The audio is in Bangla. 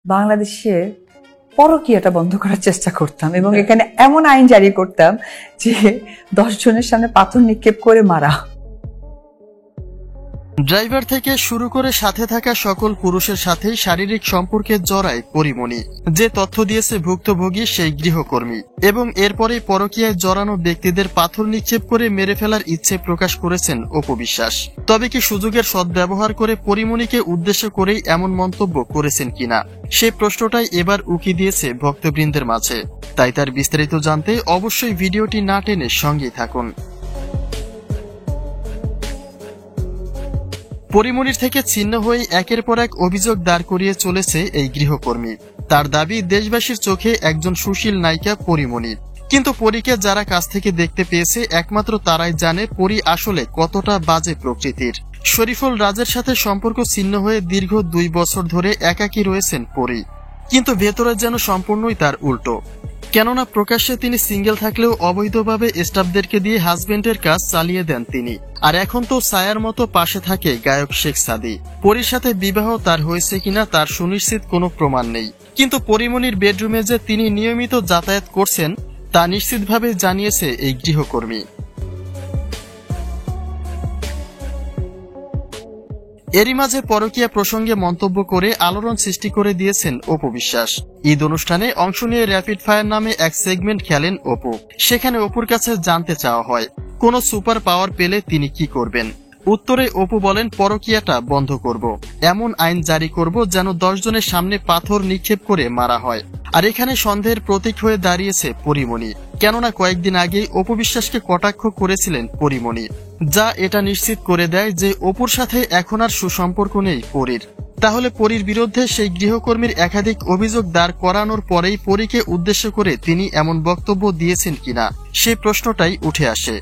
বাংলাদেশে পরকীয়াটা বন্ধ করার চেষ্টা করতাম এবং এখানে এমন আইন জারি করতাম যে 10 জনের সামনে পাথর নিক্ষেপ করে মারা। ড্রাইভার থেকে শুরু করে সাথে থাকা সকল পুরুষের সাথেই শারীরিক সম্পর্কে জড়ায় পরিমণি, যে তথ্য দিয়েছে ভুক্তভোগী সেই গৃহকর্মী, এবং এরপরে পরকীয়ায় জড়ানো ব্যক্তিদের পাথর নিক্ষেপ করে মেরে ফেলার ইচ্ছে প্রকাশ করেছেন অপু বিশ্বাস। তবে কি সুযোগের সদ্ব্যবহার করে পরিমণিকে উদ্দেশ্য করেই এমন মন্তব্য করেছেন কিনা, সেই প্রশ্নটাই এবার উকি দিয়েছে ভক্তবৃন্দের মাঝে। তাই তার বিস্তারিত জানতে অবশ্যই ভিডিওটি না টেনে সঙ্গেই থাকুন। পরিমণির থেকে ছিন্ন হয়ে একের পর এক অভিযোগ দাঁড় করিয়ে চলেছে এই গৃহকর্মী। তার দাবি, দেশবাসীর চোখে একজন সুশীল নায়িকা পরিমণি, কিন্তু পরীকে যারা কাছ থেকে দেখতে পেয়েছে একমাত্র তারাই জানে পরী আসলে কতটা বাজে প্রকৃতির। শরীফুল রাজের সাথে সম্পর্ক ছিন্ন হয়ে দীর্ঘ 2 বছর ধরে একাকী রয়েছেন পরী, কিন্তু ভেতরে যেন সম্পূর্ণই তার উল্টো। কেননা প্রকাশ্যে তিনি সিঙ্গেল থাকলেও অবৈধভাবে স্টাফদেরকে দিয়ে হাজবেন্ডের কাজ চালিয়ে দেন তিনি। আর এখন তো ছায়ার মতো পাশে থাকে গায়ক শেখ সাদী। পরীর সাথে বিবাহ তার হয়েছে কিনা তার সুনিশ্চিত কোনো প্রমাণ নেই, কিন্তু পরিমণির বেডরুমে যে তিনি নিয়মিত যাতায়াত করছেন তা নিশ্চিতভাবে জানিয়েছে এই গৃহকর্মী। এরই মাঝে পরকীয়া প্রসঙ্গে মন্তব্য করে আলোড়ন সৃষ্টি করে দিয়েছেন অপু বিশ্বাস। ঈদ অনুষ্ঠানে অংশ নিয়ে র্যাপিড ফায়ার নামে এক সেগমেন্ট খেলেন অপু। সেখানে অপুর কাছে জানতে চাওয়া হয় কোন সুপার পাওয়ার পেলে তিনি কি করবেন। উত্তরে অপু বলেন, পরকীয়াটা বন্ধ করব, এমন আইন জারি করব যেন 10 জনের সামনে পাথর নিক্ষেপ করে মারা হয়। আর এখানে সন্দেহের প্রতীক হয়ে দাঁড়িয়েছে পরিমণি, কেননা কয়েকদিন আগেই অপু বিশ্বাসকে কটাক্ষ করেছিলেন পরিমণি, যা এটা নিশ্চিত করে দেয় যে অপুর সাথে এখন আর সুসম্পর্ক নেই পরীর। তাহলে পরীর বিরুদ্ধে সেই গৃহকর্মীর একাধিক অভিযোগ দাঁড় করানোর পরেই পরীকে উদ্দেশ্য করে তিনি এমন বক্তব্য দিয়েছেন কিনা, সেই প্রশ্নটাই উঠে আসে।